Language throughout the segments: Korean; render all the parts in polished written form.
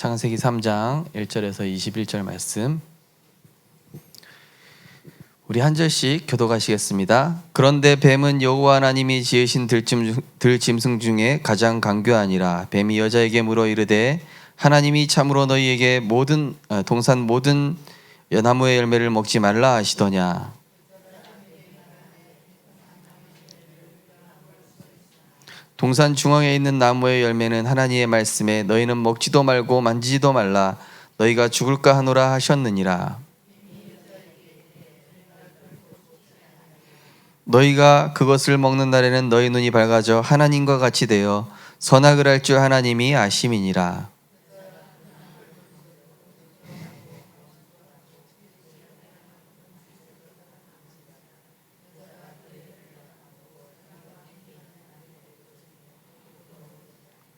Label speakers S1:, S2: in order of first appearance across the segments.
S1: 창세기 3장 1절에서 21절 말씀 우리 한 절씩 교독하시겠습니다. 그런데 뱀은 여호와 하나님이 지으신 들짐승 중에 가장 강교하니라. 뱀이 여자에게 물어 이르되 하나님이 참으로 너희에게 동산 모든 나무의 열매를 먹지 말라 하시더냐. 동산 중앙에 있는 나무의 열매는 하나님의 말씀에 너희는 먹지도 말고 만지지도 말라 너희가 죽을까 하노라 하셨느니라. 너희가 그것을 먹는 날에는 너희 눈이 밝아져 하나님과 같이 되어 선악을 알 줄 하나님이 아심이니라.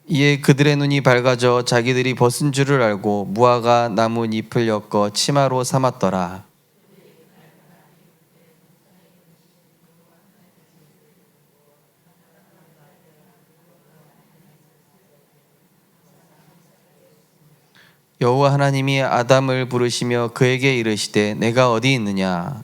S1: 이에 그들의 눈이 밝아져 자기들이 벗은 줄을 알고 무화과 나무 잎을 엮어 치마로 삼았더라. 여호와 하나님이 아담을 부르시며 그에게 이르시되 내가 어디 있느냐.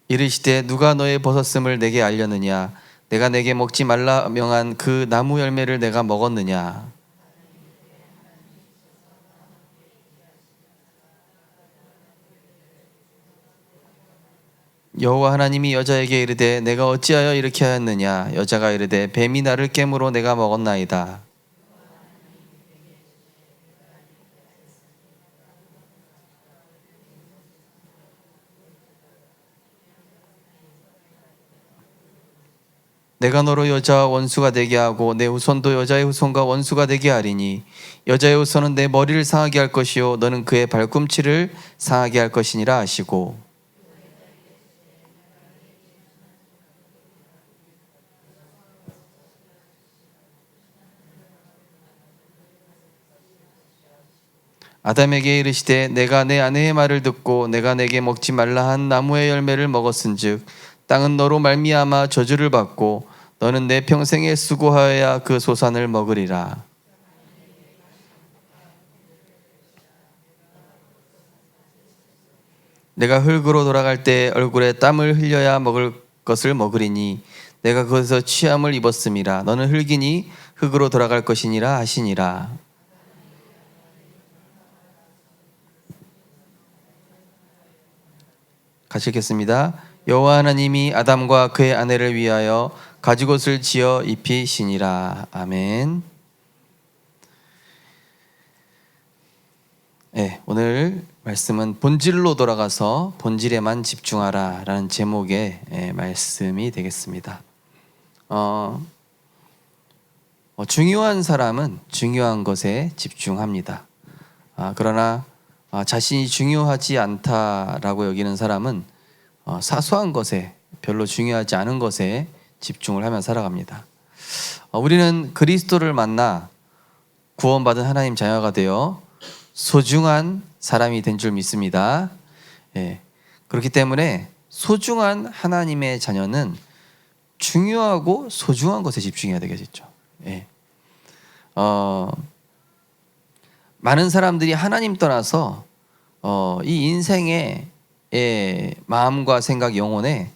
S1: 이르시되 누가 너의 벗었음을 내게 알렸느냐. 내가 내게 먹지 말라 명한 그 나무 열매를 내가 먹었느냐. 여호와 하나님이 여자에게 이르되 내가 어찌하여 이렇게 하였느냐. 여자가 이르되 뱀이 나를 깨므로 내가 먹었나이다. 내가 너로 여자와 원수가 되게 하고 내 후손도 여자의 후손과 원수가 되게 하리니 여자의 후손은 내 머리를 상하게 할 것이요 너는 그의 발꿈치를 상하게 할 것이니라 하시고. 아담에게 이르시되 내가 내 아내의 말을 듣고 내가 내게 먹지 말라 한 나무의 열매를 먹었은즉 땅은 너로 말미암아 저주를 받고 너는 내 평생에 수고하여야 그 소산을 먹으리라. 내가 흙으로 돌아갈 때 얼굴에 땀을 흘려야 먹을 것을 먹으리니 내가 그것에서 취함을 입었음이라. 너는 흙이니 흙으로 돌아갈 것이니라 하시니라. 같이 읽겠습니다. 여호와 하나님이 아담과 그의 아내를 위하여 가죽옷을 지어 입히시니라. 아멘. 네, 오늘 말씀은 본질로 돌아가서 본질에만 집중하라 라는 제목의 말씀이 되겠습니다. 중요한 사람은 중요한 것에 집중합니다. 그러나 자신이 중요하지 않다라고 여기는 사람은 사소한 것에 별로 중요하지 않은 것에 집중을 하며 살아갑니다. 우리는 그리스도를 만나 구원받은 하나님 자녀가 되어 소중한 사람이 된 줄 믿습니다. 그렇기 때문에 소중한 하나님의 자녀는 중요하고 소중한 것에 집중해야 되겠죠. 많은 사람들이 하나님 떠나서 이 인생의 마음과 생각, 영혼에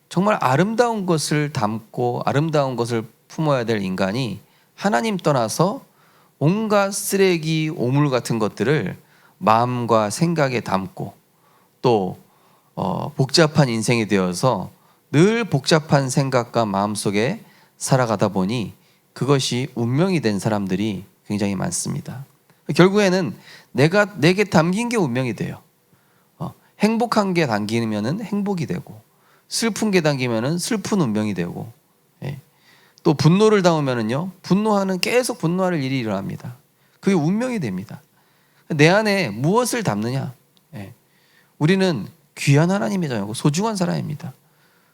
S1: 정말 아름다운 것을 담고 아름다운 것을 품어야 될 인간이 하나님 떠나서 온갖 쓰레기, 오물 같은 것들을 마음과 생각에 담고 또 복잡한 인생이 되어서 늘 복잡한 생각과 마음 속에 살아가다 보니 그것이 운명이 된 사람들이 굉장히 많습니다. 결국에는 내게 담긴 게 운명이 돼요. 행복한 게 담기면은 행복이 되고 슬픈 게 담기면은 슬픈 운명이 되고 또 분노를 담으면은요 분노하는 계속 분노할 일이 일어납니다. 그게 운명이 됩니다. 내 안에 무엇을 담느냐? 우리는 귀한 하나님의 자녀고 소중한 사람입니다.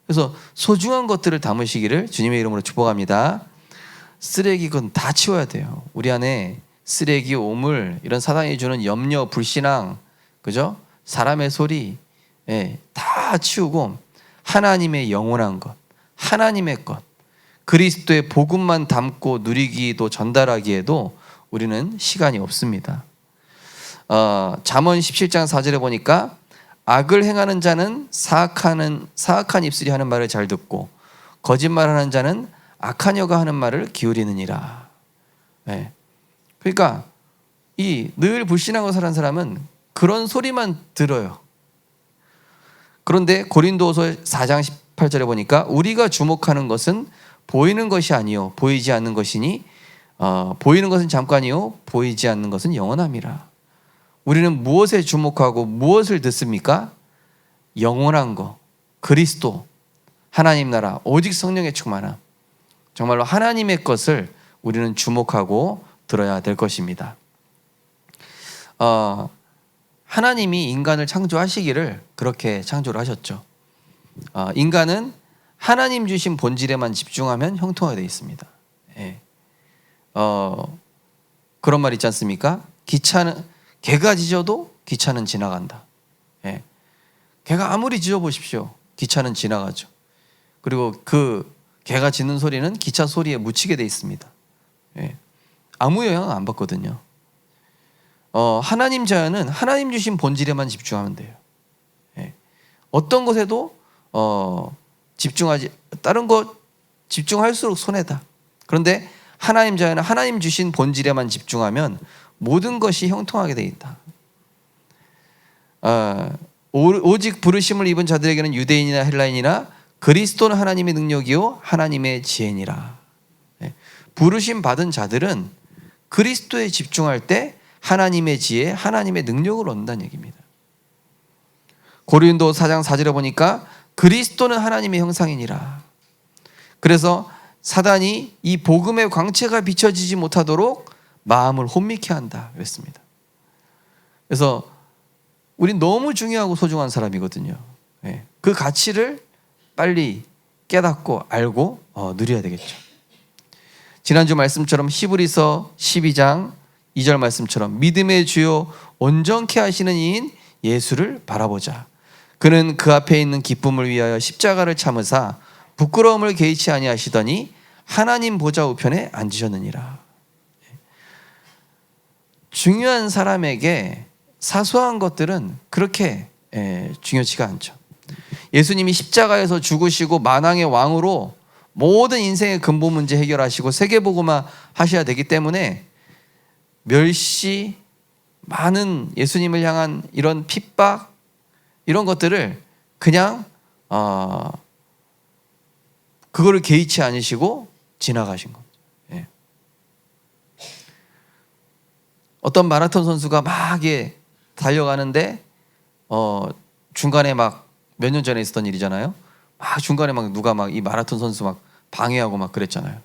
S1: 그래서 소중한 것들을 담으시기를 주님의 이름으로 축복합니다. 쓰레기 건 다 치워야 돼요. 우리 안에 쓰레기, 오물, 이런 사단이 주는 염려, 불신앙, 그죠? 사람의 소리, 다 치우고 하나님의 영원한 것, 하나님의 것, 그리스도의 복음만 담고 누리기도 전달하기에도 우리는 시간이 없습니다. 잠언 17장 4절에 보니까 악을 행하는 자는 사악한 입술이 하는 말을 잘 듣고 거짓말하는 자는 악한 여가 하는 말을 기울이느니라. 네. 그러니까 이 늘 불신하고 사는 사람은 그런 소리만 들어요. 그런데 고린도후서 4장 18절에 보니까 우리가 주목하는 것은 보이는 것이 아니요 보이지 않는 것이니 보이는 것은 잠깐이요 보이지 않는 것은 영원함이라. 우리는 무엇에 주목하고 무엇을 듣습니까? 영원한 거, 그리스도, 하나님 나라, 오직 성령의 충만함. 정말로 하나님의 것을 우리는 주목하고 들어야 될 것입니다. 하나님이 인간을 창조하시기를 그렇게 창조를 하셨죠. 인간은 하나님 주신 본질에만 집중하면 형통하게 되어 있습니다. 예. 그런 말 있지 않습니까? 개가 짖어도 기차는 지나간다. 예. 개가 아무리 짖어보십시오. 기차는 지나가죠. 그리고 그 개가 짖는 소리는 기차 소리에 묻히게 되어 있습니다. 예. 아무 영향을 안 받거든요. 하나님 자녀는 하나님 주신 본질에만 집중하면 돼요. 예. 어떤 것에도 다른 것 집중할수록 손해다. 그런데 하나님 자녀는 하나님 주신 본질에만 집중하면 모든 것이 형통하게 되어 있다. 오직 부르심을 입은 자들에게는 유대인이나 헬라인이나 그리스도는 하나님의 능력이요 하나님의 지혜니라. 부르심 받은 자들은 그리스도에 집중할 때 하나님의 지혜, 하나님의 능력을 얻는다는 얘기입니다. 고린도 4장 4절에 보니까 그리스도는 하나님의 형상이니라. 그래서 사단이 이 복음의 광채가 비춰지지 못하도록 마음을 혼미케 한다 그랬습니다. 그래서 우린 너무 중요하고 소중한 사람이거든요. 그 가치를 빨리 깨닫고 알고 누려야 되겠죠. 지난주 말씀처럼 히브리서 12장 2절 말씀처럼 믿음의 주요 온전케 하시는 이인 예수를 바라보자. 그는 그 앞에 있는 기쁨을 위하여 십자가를 참으사 부끄러움을 개의치 아니하시더니 하나님 보좌 우편에 앉으셨느니라. 중요한 사람에게 사소한 것들은 그렇게 중요치가 않죠. 예수님이 십자가에서 죽으시고 만왕의 왕으로 모든 인생의 근본 문제 해결하시고 세계복음화 하셔야 되기 때문에 멸시, 많은 예수님을 향한 이런 핍박, 이런 것들을 그냥 그거를 개의치 않으시고 지나가신 겁니다. 예. 어떤 마라톤 선수가 막 달려가는데 중간에 막 몇 년 전에 있었던 일이잖아요. 막 중간에 막 누가 막 이 마라톤 선수 막 방해하고 막 그랬잖아요.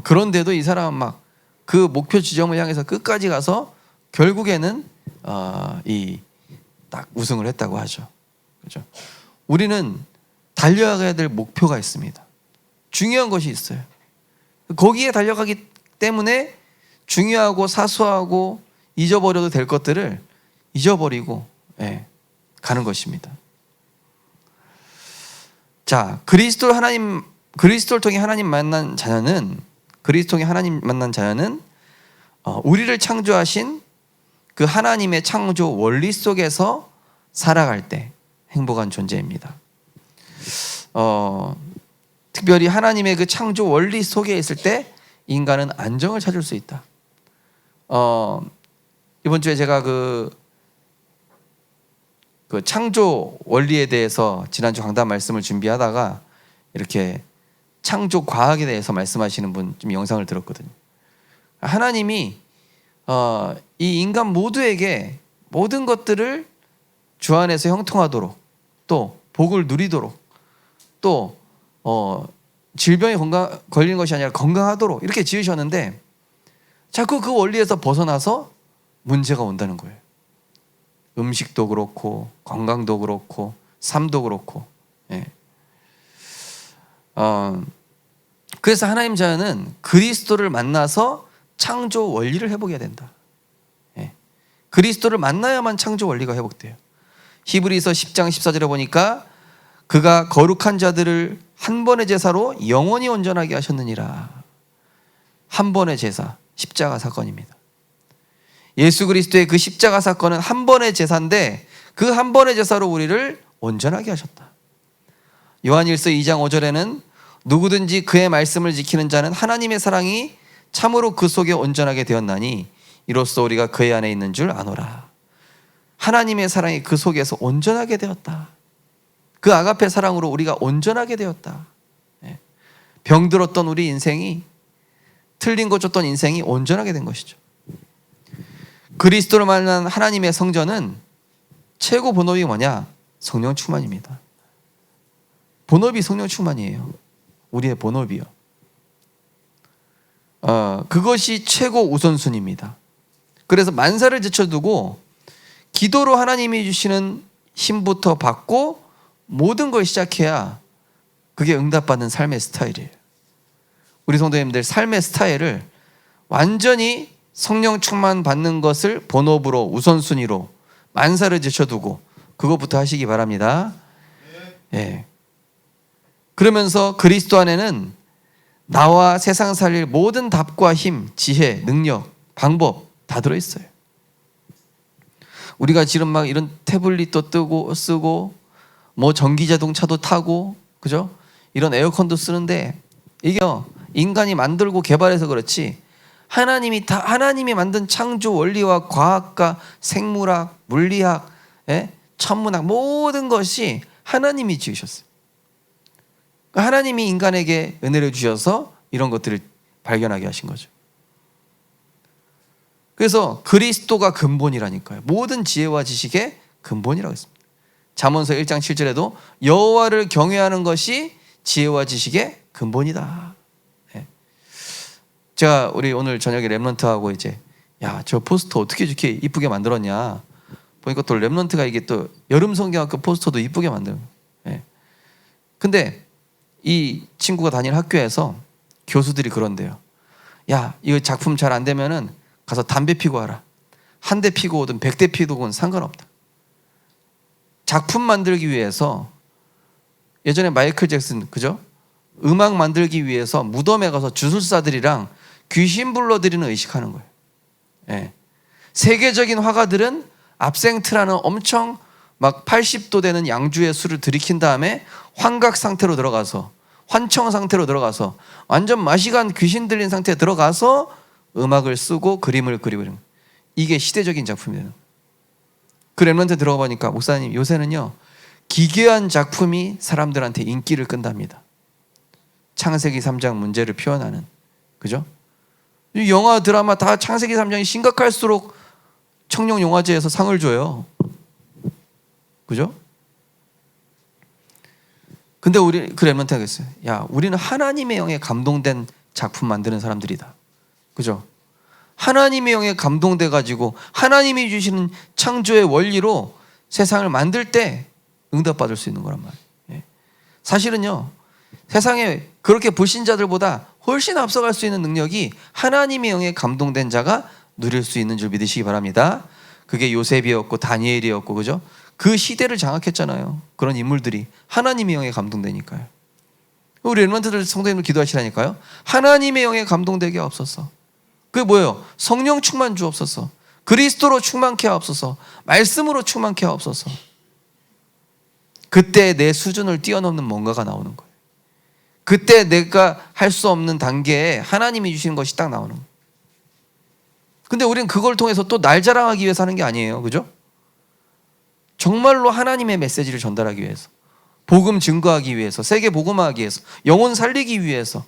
S1: 그런데도 이 사람은 막 그 목표 지점을 향해서 끝까지 가서 결국에는 딱 우승을 했다고 하죠. 그렇죠? 우리는 달려가야 될 목표가 있습니다. 중요한 것이 있어요. 거기에 달려가기 때문에 중요하고 사소하고 잊어버려도 될 것들을 잊어버리고 가는 것입니다. 자, 그리스도를 통해 하나님 만난 자녀는 우리를 창조하신 그 하나님의 창조 원리 속에서 살아갈 때 행복한 존재입니다. 특별히 하나님의 그 창조 원리 속에 있을 때 인간은 안정을 찾을 수 있다. 이번 주에 제가 그 창조 원리에 대해서 지난주 강단 말씀을 준비하다가 이렇게 창조 과학에 대해서 말씀하시는 분 좀 영상을 들었거든요. 하나님이 이 인간 모두에게 모든 것들을 주 안에서 형통하도록 또 복을 누리도록 또 질병에 걸리는 것이 아니라 건강하도록 이렇게 지으셨는데 자꾸 그 원리에서 벗어나서 문제가 온다는 거예요. 음식도 그렇고 건강도 그렇고 삶도 그렇고. 그래서 하나님 자녀는 그리스도를 만나서 창조 원리를 회복해야 된다. 그리스도를 만나야만 창조 원리가 회복돼요. 히브리서 10장 14절에 보니까 그가 거룩한 자들을 한 번의 제사로 영원히 온전하게 하셨느니라. 한 번의 제사, 십자가 사건입니다. 예수 그리스도의 그 십자가 사건은 한 번의 제사인데 그 한 번의 제사로 우리를 온전하게 하셨다. 요한일서 2장 5절에는 누구든지 그의 말씀을 지키는 자는 하나님의 사랑이 참으로 그 속에 온전하게 되었나니 이로써 우리가 그의 안에 있는 줄 아노라. 하나님의 사랑이 그 속에서 온전하게 되었다. 그 아가페 사랑으로 우리가 온전하게 되었다. 병들었던 우리 인생이, 틀린 것 줬던 인생이 온전하게 된 것이죠. 그리스도를 만난 하나님의 성전은 최고 본업이 뭐냐? 성령 충만입니다. 본업이 성령 충만이에요. 우리의 본업이요. 그것이 최고 우선순위입니다. 그래서 만사를 제쳐두고 기도로 하나님이 주시는 힘부터 받고 모든 걸 시작해야 그게 응답받는 삶의 스타일이에요. 우리 성도님들 삶의 스타일을 완전히 성령 충만 받는 것을 본업으로 우선순위로 만사를 제쳐두고 그것부터 하시기 바랍니다. 예. 그러면서 그리스도 안에는 나와 세상 살릴 모든 답과 힘, 지혜, 능력, 방법 다 들어있어요. 우리가 지금 막 이런 태블릿도 뜨고 쓰고 뭐 전기 자동차도 타고 그죠? 이런 에어컨도 쓰는데 이게 인간이 만들고 개발해서 그렇지 하나님이 만든 창조 원리와 과학과 생물학, 물리학, 천문학 모든 것이 하나님이 지으셨어요. 하나님이 인간에게 은혜를 주셔서 이런 것들을 발견하게 하신 거죠. 그래서 그리스도가 근본이라니까요. 모든 지혜와 지식의 근본이라고 했습니다. 잠언서 1장 7절에도 여호와를 경외하는 것이 지혜와 지식의 근본이다. 제가 우리 오늘 저녁에 랩런트하고 이제 저 포스터 어떻게 이렇게 이쁘게 만들었냐 보니까 또 랩런트가 이게 또 여름 성경학교 포스터도 이쁘게 만들어요. 근데 이 친구가 다니는 학교에서 교수들이 그런대요. 이거 작품 잘 안 되면은 가서 담배 피고 와라. 한 대 피고 오든 100대 피고 오든 상관없다. 작품 만들기 위해서 예전에 마이클 잭슨 그죠? 음악 만들기 위해서 무덤에 가서 주술사들이랑 귀신 불러들이는 의식하는 거예요. 세계적인 화가들은 압생트라는 엄청 막 80도 되는 양주의 술을 들이킨 다음에 환각 상태로 들어가서 환청 상태로 들어가서 완전 마시간 귀신 들린 상태에 들어가서 음악을 쓰고 그림을 그리고 이게 시대적인 작품이 되는 거예요. 그 랩런트 들어가 보니까 목사님 요새는요 기괴한 작품이 사람들한테 인기를 끈답니다. 창세기 3장 문제를 표현하는 그죠? 영화 드라마 다 창세기 3장이 심각할수록 청룡 영화제에서 상을 줘요. 그죠? 근데 우리 그 랩런트가 그랬어요. 우리는 하나님의 영에 감동된 작품 만드는 사람들이다. 그죠? 하나님의 영에 감동돼 가지고 하나님이 주시는 창조의 원리로 세상을 만들 때 응답받을 수 있는 거란 말이에요. 사실은요 세상에 그렇게 불신자들보다 훨씬 앞서갈 수 있는 능력이 하나님의 영에 감동된 자가 누릴 수 있는 줄 믿으시기 바랍니다. 그게 요셉이었고 다니엘이었고 그죠? 그 시대를 장악했잖아요. 그런 인물들이 하나님의 영에 감동되니까요. 우리 랩런트들 성도님들 기도하시라니까요. 하나님의 영에 감동되게 하옵소서. 그게 뭐예요? 성령 충만 주옵소서. 그리스도로 충만케 하옵소서. 말씀으로 충만케 하옵소서. 그때 내 수준을 뛰어넘는 뭔가가 나오는 거예요. 그때 내가 할 수 없는 단계에 하나님이 주시는 것이 딱 나오는 거예요. 근데 우리는 그걸 통해서 또 날 자랑하기 위해서 하는 게 아니에요. 그죠? 정말로 하나님의 메시지를 전달하기 위해서, 복음 증거하기 위해서, 세계 복음화하기 위해서, 영혼 살리기 위해서.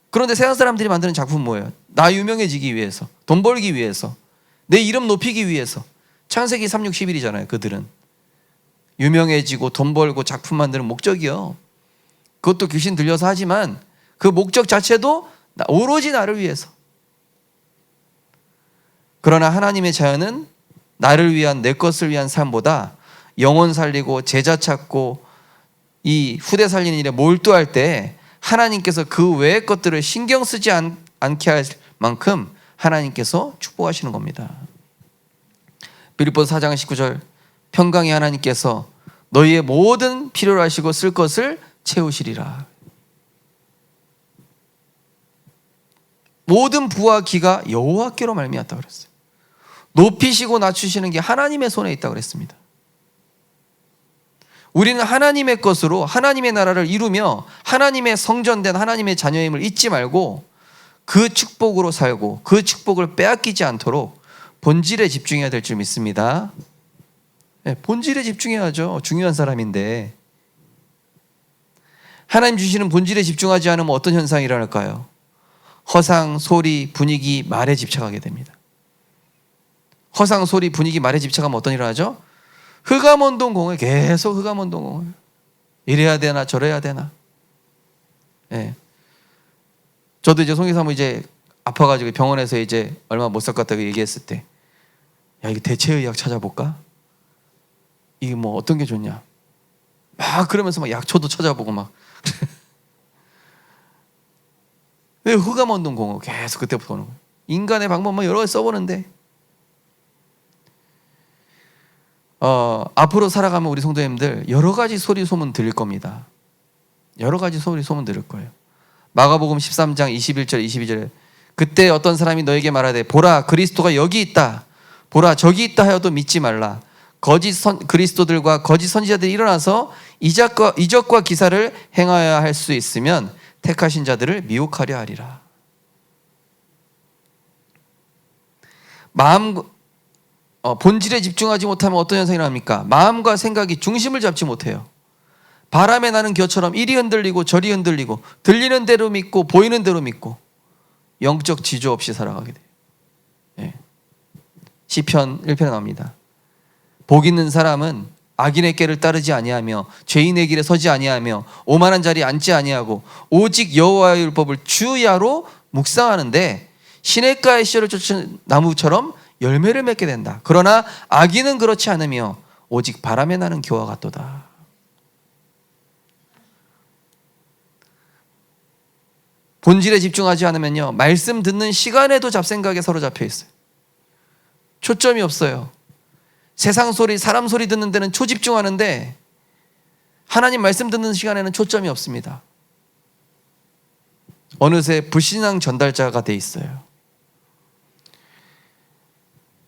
S1: 그런데 세상 사람들이 만드는 작품은 뭐예요? 나 유명해지기 위해서, 돈 벌기 위해서, 내 이름 높이기 위해서. 창세기 3, 6, 11이잖아요. 그들은 유명해지고 돈 벌고 작품 만드는 목적이요. 그것도 귀신 들려서 하지만 그 목적 자체도 오로지 나를 위해서. 그러나 하나님의 자연은 나를 위한, 내 것을 위한 삶보다 영혼 살리고 제자 찾고 이 후대 살리는 일에 몰두할 때 하나님께서 그 외의 것들을 신경 쓰지 않게 할 만큼 하나님께서 축복하시는 겁니다. 빌립보서 4장 19절 평강의 하나님께서 너희의 모든 필요로 하시고 쓸 것을 채우시리라. 모든 부와 기가 여호와께로 말미암았다고 그랬어요. 높이시고 낮추시는 게 하나님의 손에 있다고 그랬습니다. 우리는 하나님의 것으로 하나님의 나라를 이루며 하나님의 성전된 하나님의 자녀임을 잊지 말고 그 축복으로 살고 그 축복을 빼앗기지 않도록 본질에 집중해야 될 줄 믿습니다. 네, 본질에 집중해야죠. 중요한 사람인데. 하나님 주시는 본질에 집중하지 않으면 어떤 현상이 일어날까요? 허상, 소리, 분위기, 말에 집착하게 됩니다. 허상, 소리, 분위기, 말에 집착하면 어떤 일을 하죠? 흑암운동공을 계속 흑암운동공을 이래야 되나 저래야 되나. 예. 저도 이제 송기사모 이제 아파가지고 병원에서 이제 얼마 못 살 것 같다고 얘기했을 때, 야 이거 대체의학 찾아볼까? 이게 뭐 어떤 게 좋냐? 막 그러면서 막 약초도 찾아보고 막. 왜 흑암운동공을 계속 그때부터 오는 거예요? 인간의 방법만 여러 가지 써보는데. 앞으로 살아가면 우리 성도님들 여러 가지 소리 소문 들릴 겁니다. 여러 가지 소리 소문 들을 거예요. 마가복음 13장 21절 22절에 그때 어떤 사람이 너에게 말하되 보라 그리스도가 여기 있다 보라 저기 있다 하여도 믿지 말라. 거짓 그리스도들과 거짓 선지자들이 일어나서 이적과 기사를 행하여야 할 수 있으면 택하신 자들을 미혹하려 하리라. 본질에 집중하지 못하면 어떤 현상이 일어납니까? 마음과 생각이 중심을 잡지 못해요. 바람에 나는 겨처럼 이리 흔들리고 저리 흔들리고 들리는 대로 믿고 보이는 대로 믿고 영적 지조 없이 살아가게 돼요. 예. 시편 1편에 나옵니다. 복 있는 사람은 악인의 꾀를 따르지 아니하며 죄인의 길에 서지 아니하며 오만한 자리에 앉지 아니하고 오직 여호와의 율법을 주야로 묵상하는데 시냇가의 씨를 쫓은 나무처럼 열매를 맺게 된다. 그러나 악인은 그렇지 않으며 오직 바람에 나는 겨와 같도다. 본질에 집중하지 않으면요 말씀 듣는 시간에도 잡생각에 사로잡혀 있어요. 초점이 없어요. 세상 소리, 사람 소리 듣는 데는 초집중하는데 하나님 말씀 듣는 시간에는 초점이 없습니다. 어느새 불신앙 전달자가 돼 있어요.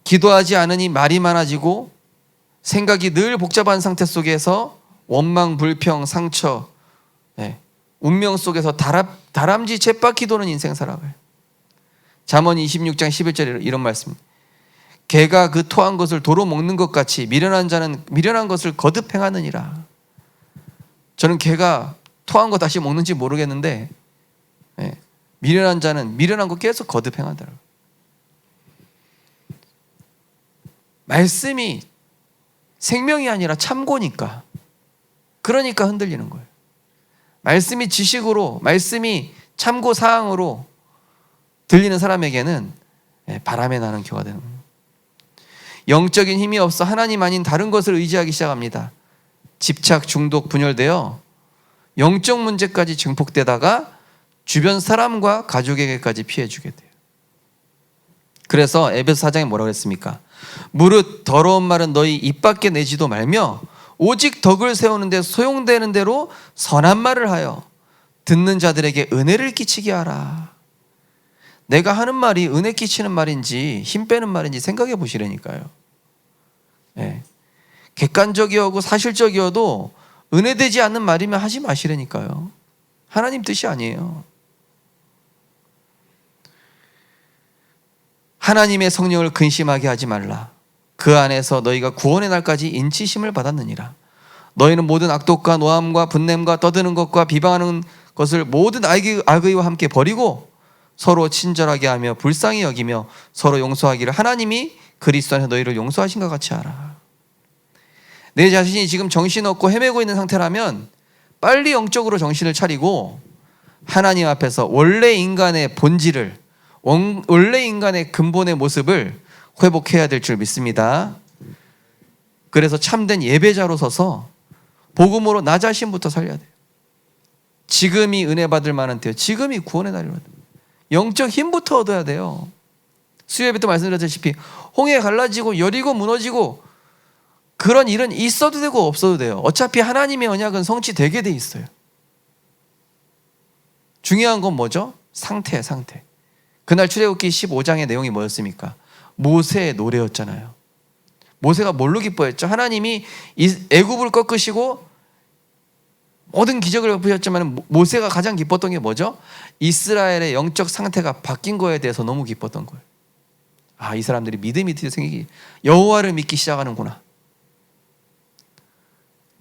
S1: 기도하지 않으니 말이 많아지고 생각이 늘 복잡한 상태 속에서 원망, 불평, 상처, 운명 속에서 다람쥐 쳇바퀴 도는 인생 살아가요. 잠언 26장 11절에 이런 말씀입니다. 개가 그 토한 것을 도로 먹는 것 같이 미련한 자는 미련한 것을 거듭 행하느니라. 저는 개가 토한 거 다시 먹는지 모르겠는데 미련한 자는 미련한 거 계속 거듭 행하더라고요. 말씀이 생명이 아니라 참고니까 그러니까 흔들리는 거예요. 말씀이 지식으로 말씀이 참고 사항으로 들리는 사람에게는 바람에 나는 겨가 되는 거예요. 영적인 힘이 없어 하나님 아닌 다른 것을 의지하기 시작합니다. 집착, 중독, 분열되어 영적 문제까지 증폭되다가 주변 사람과 가족에게까지 피해주게 돼요. 그래서 에베소 4장에 뭐라고 했습니까? 무릇 더러운 말은 너희 입 밖에 내지도 말며 오직 덕을 세우는데 소용되는 대로 선한 말을 하여 듣는 자들에게 은혜를 끼치게 하라. 내가 하는 말이 은혜 끼치는 말인지 힘 빼는 말인지 생각해 보시라니까요. 객관적이어도 사실적이어도 은혜되지 않는 말이면 하지 마시라니까요. 하나님 뜻이 아니에요. 하나님의 성령을 근심하게 하지 말라. 그 안에서 너희가 구원의 날까지 인치심을 받았느니라. 너희는 모든 악독과 노함과 분냄과 떠드는 것과 비방하는 것을 모든 악의와 함께 버리고 서로 친절하게 하며 불쌍히 여기며 서로 용서하기를 하나님이 그리스도 안에서 너희를 용서하신 것 같이 하라. 내 자신이 지금 정신없고 헤매고 있는 상태라면 빨리 영적으로 정신을 차리고 하나님 앞에서 원래 인간의 본질을 원래 인간의 근본의 모습을 회복해야 될 줄 믿습니다. 그래서 참된 예배자로 서서 복음으로 나 자신부터 살려야 돼요. 지금이 은혜 받을 만한 때요. 지금이 구원의 날이거든요. 영적 힘부터 얻어야 돼요. 수요예배 때 말씀드렸다시피 홍해 갈라지고 여리고 무너지고 그런 일은 있어도 되고 없어도 돼요. 어차피 하나님의 언약은 성취되게 돼 있어요. 중요한 건 뭐죠? 상태예요, 상태. 그날 출애굽기 15장의 내용이 뭐였습니까? 모세의 노래였잖아요. 모세가 뭘로 기뻐했죠? 하나님이 애굽을 꺾으시고 모든 기적을 베푸셨지만 모세가 가장 기뻤던 게 뭐죠? 이스라엘의 영적 상태가 바뀐 거에 대해서 너무 기뻤던 거예요. 아, 이 사람들이 믿음이 드디어 생기기, 여호와를 믿기 시작하는구나.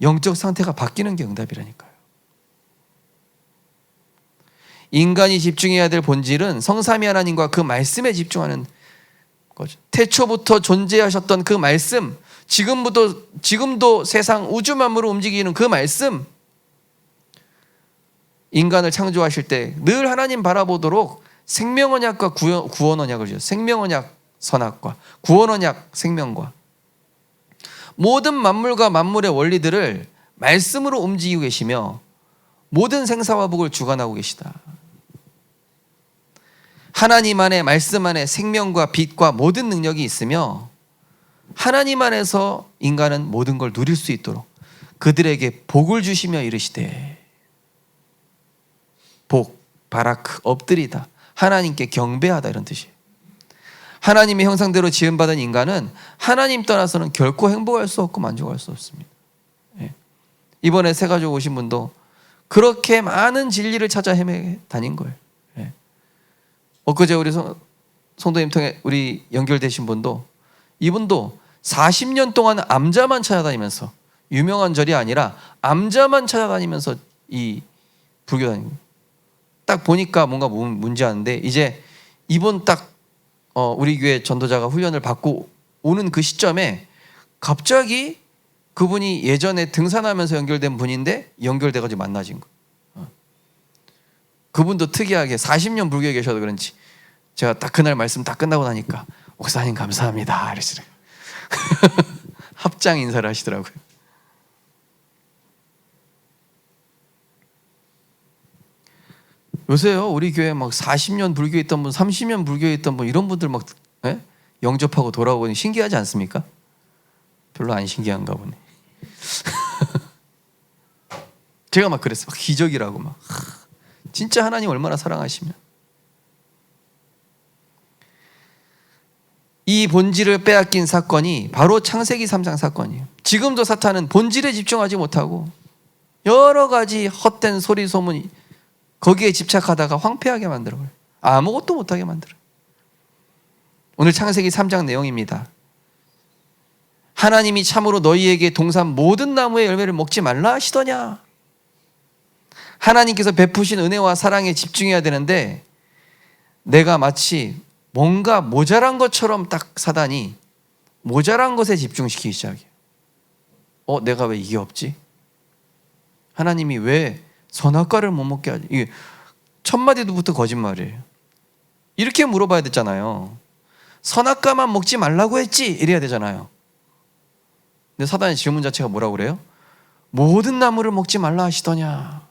S1: 영적 상태가 바뀌는 게 응답이라니까요. 인간이 집중해야 될 본질은 성삼위 하나님과 그 말씀에 집중하는 거죠. 태초부터 존재하셨던 그 말씀, 지금도 세상 우주 만물을 움직이는 그 말씀, 인간을 창조하실 때 늘 하나님 바라보도록 생명언약과 구원언약을 주셨어요. 생명언약 선악과 구원언약 생명과 모든 만물과 만물의 원리들을 말씀으로 움직이고 계시며 모든 생사화복을 주관하고 계시다. 하나님 안에, 말씀 안에 생명과 빛과 모든 능력이 있으며 하나님 안에서 인간은 모든 걸 누릴 수 있도록 그들에게 복을 주시며 이르시되, 복, 바라크, 엎드리다, 하나님께 경배하다, 이런 뜻이에요. 하나님의 형상대로 지음받은 인간은 하나님 떠나서는 결코 행복할 수 없고 만족할 수 없습니다. 이번에 새 가족 오신 분도 그렇게 많은 진리를 찾아 헤매 다닌 거예요. 엊그제 우리 성도님 통해 우리 연결되신 분도, 이분도 40년 동안 암자만 찾아다니면서, 유명한 절이 아니라 암자만 찾아다니면서 이 불교 다니는 거예요. 딱 보니까 뭔가 문제하는데, 이제 이번 딱 우리 교회 전도자가 훈련을 받고 오는 그 시점에 갑자기 그분이 예전에 등산하면서 연결된 분인데 연결돼가지고 만나진 거예요. 그분도 특이하게 40년 불교에 계셔도 그런지 제가 딱 그날 말씀 다 끝나고 나니까 목사님 감사합니다 이러시더라고요. 합장 인사를 하시더라고요. 요새요 우리 교회 막 40년 불교에 있던 분, 30년 불교에 있던 분, 이런 분들 막 영접하고 돌아오니 신기하지 않습니까? 별로 안 신기한가 보네. 제가 막 그랬어요. 막 기적이라고 막. 진짜 하나님 얼마나 사랑하시면. 이 본질을 빼앗긴 사건이 바로 창세기 3장 사건이에요. 지금도 사탄은 본질에 집중하지 못하고 여러 가지 헛된 소리 소문 거기에 집착하다가 황폐하게 만들어요. 아무것도 못하게 만들어요. 오늘 창세기 3장 내용입니다. 하나님이 참으로 너희에게 동산 모든 나무의 열매를 먹지 말라 하시더냐. 하나님께서 베푸신 은혜와 사랑에 집중해야 되는데 내가 마치 뭔가 모자란 것처럼 딱 사단이 모자란 것에 집중시키기 시작해요. 내가 왜 이게 없지? 하나님이 왜 선악과를 못 먹게 하지? 이게 첫 마디부터 거짓말이에요. 이렇게 물어봐야 되잖아요. 선악과만 먹지 말라고 했지? 이래야 되잖아요. 근데 사단의 질문 자체가 뭐라고 그래요? 모든 나무를 먹지 말라 하시더냐.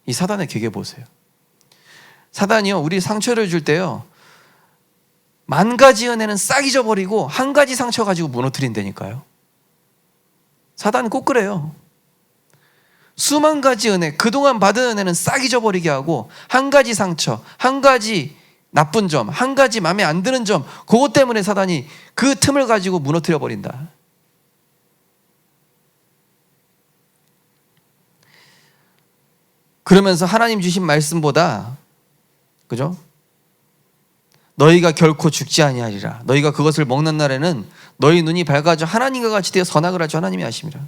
S1: 이 사단의 계계 보세요. 사단이요 우리 상처를 줄 때요 만 가지 은혜는 싹 잊어버리고 한 가지 상처 가지고 무너뜨린다니까요. 사단은 꼭 그래요. 수만 가지 은혜, 그동안 받은 은혜는 싹 잊어버리게 하고 한 가지 상처, 한 가지 나쁜 점, 한 가지 마음에 안 드는 점, 그것 때문에 사단이 그 틈을 가지고 무너뜨려 버린다. 그러면서 하나님 주신 말씀보다, 그죠? 너희가 결코 죽지 아니하리라. 너희가 그것을 먹는 날에는 너희 눈이 밝아져 하나님과 같이 되어 선악을 할 줄 하나님이 아심이라.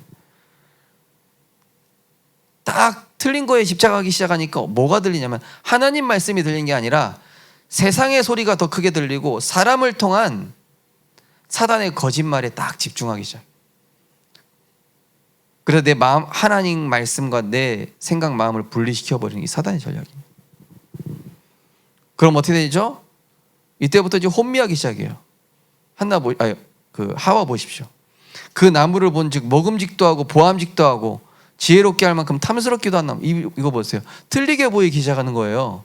S1: 딱 틀린 거에 집착하기 시작하니까 뭐가 들리냐면 하나님 말씀이 들린 게 아니라 세상의 소리가 더 크게 들리고 사람을 통한 사단의 거짓말에 딱 집중하기 시작. 그래서 내 마음, 하나님 말씀과 내 생각 마음을 분리시켜버리는 게 사단의 전략입니다. 그럼 어떻게 되죠? 이때부터 이제 혼미하기 시작해요. 하와 보십시오. 그 나무를 본즉 먹음직도 하고 보암직도 하고 지혜롭게 할 만큼 탐스럽기도 한 나무. 이거 보세요. 틀리게 보이기 시작하는 거예요.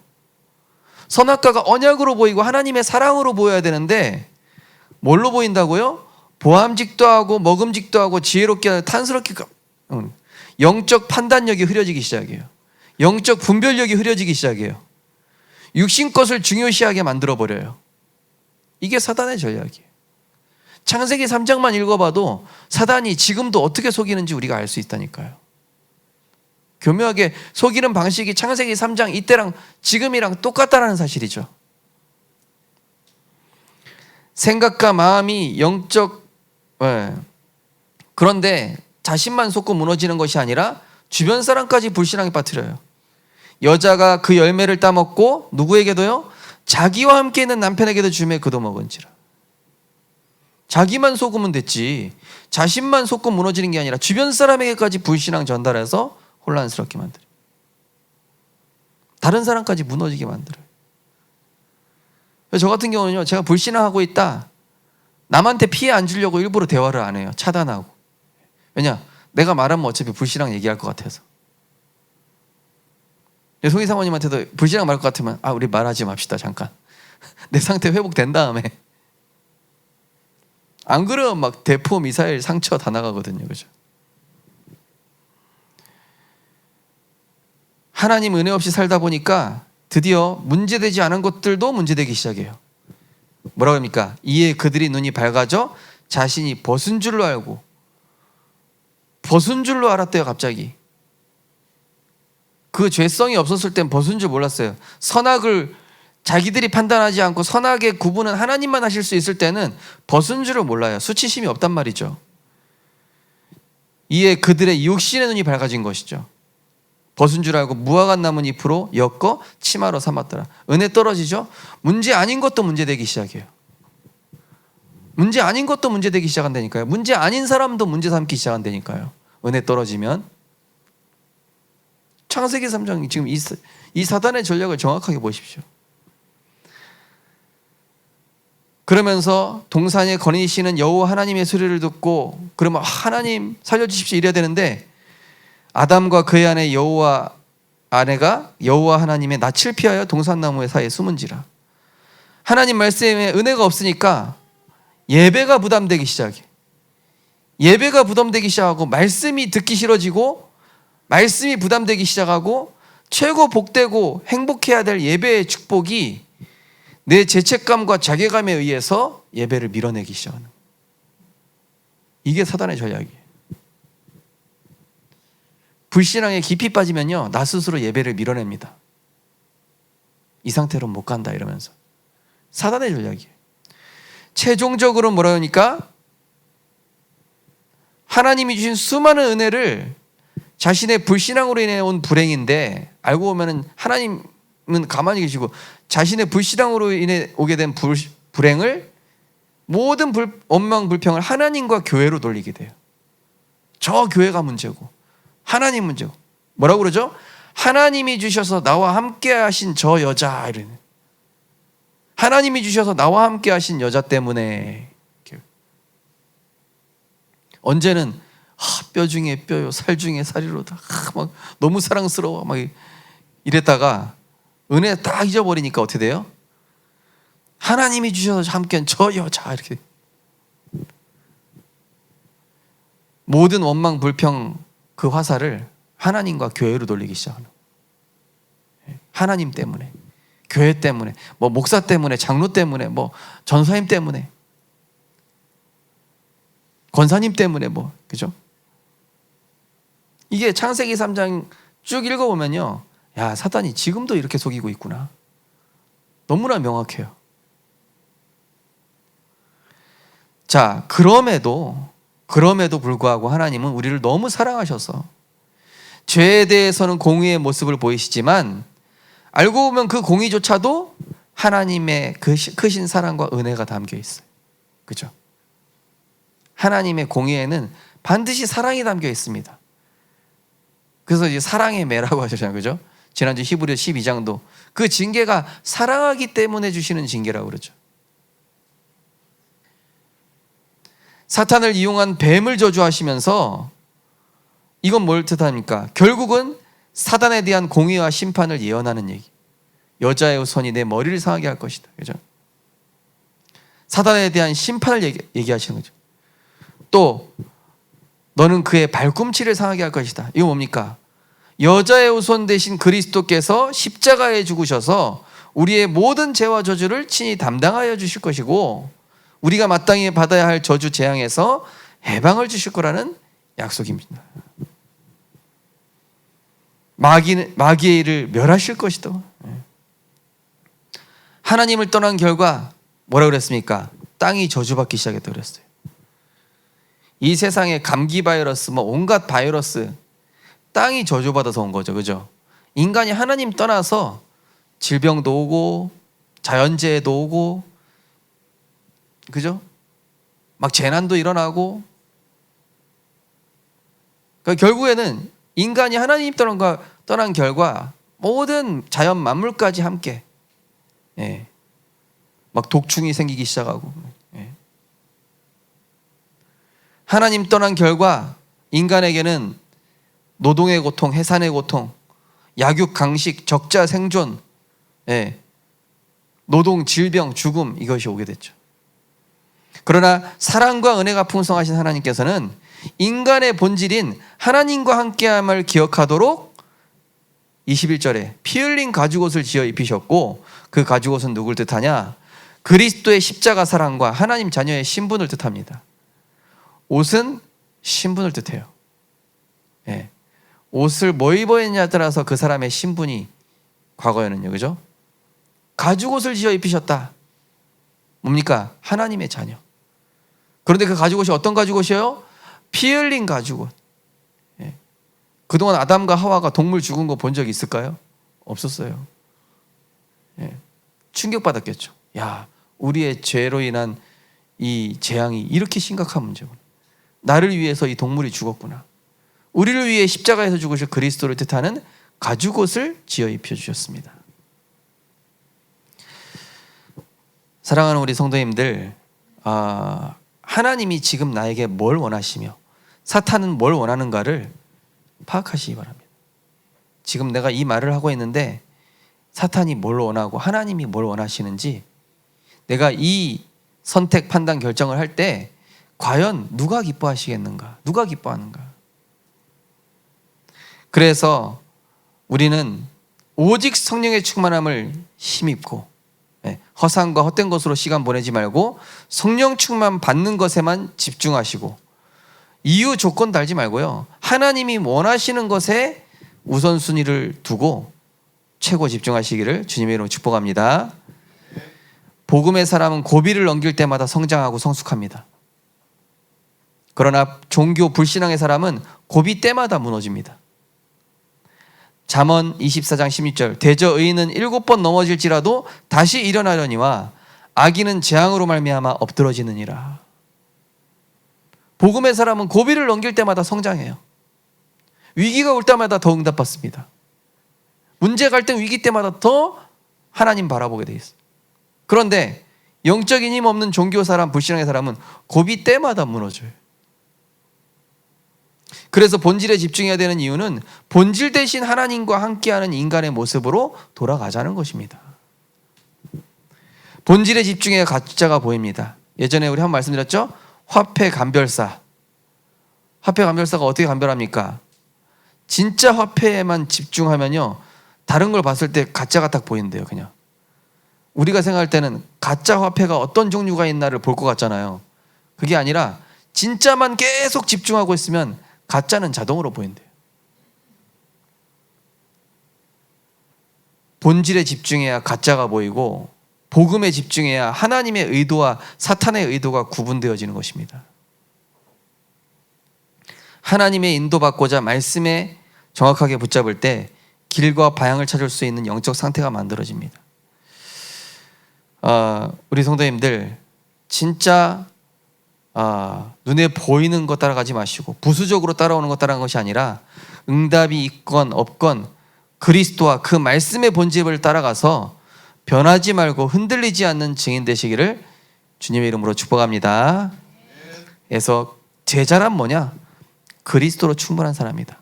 S1: 선악과가 언약으로 보이고 하나님의 사랑으로 보여야 되는데 뭘로 보인다고요? 보암직도 하고 먹음직도 하고 지혜롭게 하고 탄스럽게 영적 판단력이 흐려지기 시작해요. 영적 분별력이 흐려지기 시작해요. 육신 것을 중요시하게 만들어버려요. 이게 사단의 전략이에요. 창세기 3장만 읽어봐도 사단이 지금도 어떻게 속이는지 우리가 알 수 있다니까요. 교묘하게 속이는 방식이 창세기 3장 이때랑 지금이랑 똑같다는 사실이죠. 생각과 마음이 영적, 그런데 자신만 속고 무너지는 것이 아니라 주변 사람까지 불신앙에 빠뜨려요. 여자가 그 열매를 따먹고 누구에게도요? 자기와 함께 있는 남편에게도 주매 그도 먹은지라. 자기만 속으면 됐지, 자신만 속고 무너지는 게 아니라 주변 사람에게까지 불신앙 전달해서 혼란스럽게 만들어요. 다른 사람까지 무너지게 만들어요. 저 같은 경우는요, 제가 불신앙하고 있다, 남한테 피해 안 주려고 일부러 대화를 안 해요. 차단하고. 왜냐? 내가 말하면 어차피 불신앙 얘기할 것 같아서. 송희 사모님한테도 불신앙 말할 것 같으면 우리 말하지 맙시다 잠깐. 내 상태 회복된 다음에. 안 그러면 막 대포 미사일 상처 다 나가거든요. 그죠? 하나님 은혜 없이 살다 보니까 드디어 문제되지 않은 것들도 문제되기 시작해요. 뭐라고 합니까? 이에 그들이 눈이 밝아져 자신이 벗은 줄로 알고, 벗은 줄로 알았대요. 갑자기. 그 죄성이 없었을 땐 벗은 줄 몰랐어요. 선악을 자기들이 판단하지 않고 선악의 구분은 하나님만 하실 수 있을 때는 벗은 줄을 몰라요. 수치심이 없단 말이죠. 이에 그들의 육신의 눈이 밝아진 것이죠. 벗은 줄 알고 무화과 나무 잎으로 엮어 치마로 삼았더라. 은혜 떨어지죠? 문제 아닌 것도 문제되기 시작해요. 문제 아닌 것도 문제되기 시작한다니까요. 문제 아닌 사람도 문제 삼기 시작한다니까요. 은혜 떨어지면. 창세기 3장 지금 이 사단의 전략을 정확하게 보십시오. 그러면서 동산에 거니시는 여호와 하나님의 소리를 듣고, 그러면 하나님 살려주십시오 이래야 되는데, 아담과 그의 아내 여호와 아내가 여호와 하나님의 낯을 피하여 동산나무의 사이에 숨은지라. 하나님 말씀에 은혜가 없으니까 예배가 부담되기 시작해. 예배가 부담되기 시작하고, 말씀이 듣기 싫어지고, 말씀이 부담되기 시작하고, 최고 복되고 행복해야 될 예배의 축복이 내 죄책감과 자괴감에 의해서 예배를 밀어내기 시작하는 거예요. 이게 사단의 전략이에요. 불신앙에 깊이 빠지면요, 나 스스로 예배를 밀어냅니다. 이 상태로 못 간다 이러면서. 사단의 전략이에요. 최종적으로 뭐라 하니까, 하나님이 주신 수많은 은혜를 자신의 불신앙으로 인해 온 불행인데, 알고 보면 하나님은 가만히 계시고 자신의 불신앙으로 인해 오게 된 불행을, 모든 원망 불평을 하나님과 교회로 돌리게 돼요. 저 교회가 문제고 하나님 문제고. 뭐라고 그러죠? 하나님이 주셔서 나와 함께 하신 저 여자, 이러네. 하나님이 주셔서 나와 함께 하신 여자 때문에. 언제는 뼈 중에 뼈요, 살 중에 살이로다. 막 너무 사랑스러워. 막 이랬다가 은혜 딱 잊어버리니까 어떻게 돼요? 하나님이 주셔서 함께한 저 여자, 이렇게. 모든 원망 불평 그 화살을 하나님과 교회로 돌리기 시작하는 거예요. 하나님 때문에, 교회 때문에, 뭐 목사 때문에, 장로 때문에, 뭐 전사님 때문에, 권사님 때문에, 뭐, 그죠? 이게 창세기 3장 쭉 읽어보면요, 야, 사단이 지금도 이렇게 속이고 있구나. 너무나 명확해요. 자, 그럼에도 불구하고 하나님은 우리를 너무 사랑하셔서 죄에 대해서는 공의의 모습을 보이시지만, 알고 보면 그 공의조차도 하나님의 그 크신 사랑과 은혜가 담겨 있어요. 그죠? 하나님의 공의에는 반드시 사랑이 담겨 있습니다. 그래서 이제 사랑의 매라고 하셨잖아요. 그죠? 지난주 히브리 12장도 그 징계가 사랑하기 때문에 주시는 징계라고 그러죠. 사탄을 이용한 뱀을 저주하시면서, 이건 뭘 뜻합니까? 결국은 사단에 대한 공의와 심판을 예언하는 얘기. 여자의 손이 내 머리를 상하게 할 것이다. 그죠? 사단에 대한 심판을 얘기하시는 거죠. 또 너는 그의 발꿈치를 상하게 할 것이다. 이거 뭡니까? 여자의 후손 대신 그리스도께서 십자가에 죽으셔서 우리의 모든 죄와 저주를 친히 담당하여 주실 것이고 우리가 마땅히 받아야 할 저주 재앙에서 해방을 주실 거라는 약속입니다. 마귀의 일을 멸하실 것이다. 하나님을 떠난 결과 뭐라 그랬습니까? 땅이 저주받기 시작했다고 그랬어요. 이 세상에 감기 바이러스, 온갖 바이러스, 땅이 저주받아서 온 거죠. 그죠? 인간이 하나님 떠나서 질병도 오고, 자연재해도 오고, 그죠? 막 재난도 일어나고, 그러니까 결국에는 인간이 하나님 떠난 결과 모든 자연 만물까지 함께, 막 독충이 생기기 시작하고, 하나님 떠난 결과 인간에게는 노동의 고통, 해산의 고통, 약육 강식, 적자 생존, 노동, 질병, 죽음 이것이 오게 됐죠. 그러나 사랑과 은혜가 풍성하신 하나님께서는 인간의 본질인 하나님과 함께함을 기억하도록 21절에 피 흘린 가죽옷을 지어 입히셨고 그 가죽옷은 누굴 뜻하냐? 그리스도의 십자가 사랑과 하나님 자녀의 신분을 뜻합니다. 옷은 신분을 뜻해요. 옷을 뭐 입어야 했냐에 따라서 그 사람의 신분이 과거에는요. 그죠? 가죽옷을 지어 입히셨다. 뭡니까? 하나님의 자녀. 그런데 그 가죽옷이 어떤 가죽옷이에요? 피 흘린 가죽옷. 그동안 아담과 하와가 동물 죽은 거 본 적 있을까요? 없었어요. 충격받았겠죠. 야, 우리의 죄로 인한 이 재앙이 이렇게 심각한 문제구나. 나를 위해서 이 동물이 죽었구나. 우리를 위해 십자가에서 죽으실 그리스도를 뜻하는 가죽옷을 지어 입혀주셨습니다. 사랑하는 우리 성도님들, 하나님이 지금 나에게 뭘 원하시며 사탄은 뭘 원하는가를 파악하시기 바랍니다. 지금 내가 이 말을 하고 있는데 사탄이 뭘 원하고 하나님이 뭘 원하시는지 내가 이 선택, 판단, 결정을 할 때 과연 누가 기뻐하시겠는가? 누가 기뻐하는가? 그래서 우리는 오직 성령의 충만함을 힘입고 허상과 헛된 것으로 시간 보내지 말고 성령 충만 받는 것에만 집중하시고 이유 조건 달지 말고요. 하나님이 원하시는 것에 우선순위를 두고 최고 집중하시기를 주님의 이름으로 축복합니다. 복음의 사람은 고비를 넘길 때마다 성장하고 성숙합니다. 그러나 종교 불신앙의 사람은 고비 때마다 무너집니다. 잠언 24장 16절 대저 의인은 7번 넘어질지라도 다시 일어나려니와 악인은 재앙으로 말미암아 엎드러지느니라. 복음의 사람은 고비를 넘길 때마다 성장해요. 위기가 올 때마다 더 응답받습니다. 문제 갈등 위기 때마다 더 하나님 바라보게 돼 있어요. 그런데 영적인 힘 없는 종교 사람, 불신앙의 사람은 고비 때마다 무너져요. 그래서 본질에 집중해야 되는 이유는 본질 대신 하나님과 함께하는 인간의 모습으로 돌아가자는 것입니다. 본질에 집중해야 가짜가 보입니다. 예전에 우리 한번 말씀드렸죠? 화폐 감별사. 화폐 감별사가 어떻게 감별합니까? 진짜 화폐에만 집중하면요, 다른 걸 봤을 때 가짜가 딱 보인대요. 그냥 우리가 생각할 때는 가짜 화폐가 어떤 종류가 있나를 볼 것 같잖아요. 그게 아니라 진짜만 계속 집중하고 있으면 가짜는 자동으로 보인대요. 본질에 집중해야 가짜가 보이고 복음에 집중해야 하나님의 의도와 사탄의 의도가 구분되어지는 것입니다. 하나님의 인도받고자 말씀에 정확하게 붙잡을 때 길과 방향을 찾을 수 있는 영적 상태가 만들어집니다. 우리 성도님들 진짜 눈에 보이는 것 따라가지 마시고 부수적으로 따라오는 것 따라가는 것이 아니라 응답이 있건 없건 그리스도와 그 말씀의 본질을 따라가서 변하지 말고 흔들리지 않는 증인 되시기를 주님의 이름으로 축복합니다. 그래서 제자란 뭐냐? 그리스도로 충분한 사람이다.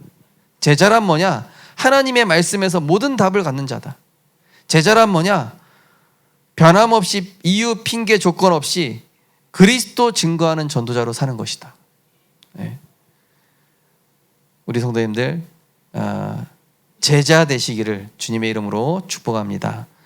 S1: 제자란 뭐냐? 하나님의 말씀에서 모든 답을 갖는 자다. 제자란 뭐냐? 변함없이 이유, 핑계, 조건 없이 그리스도 증거하는 전도자로 사는 것이다. 예. 우리 성도님들 제자 되시기를 주님의 이름으로 축복합니다.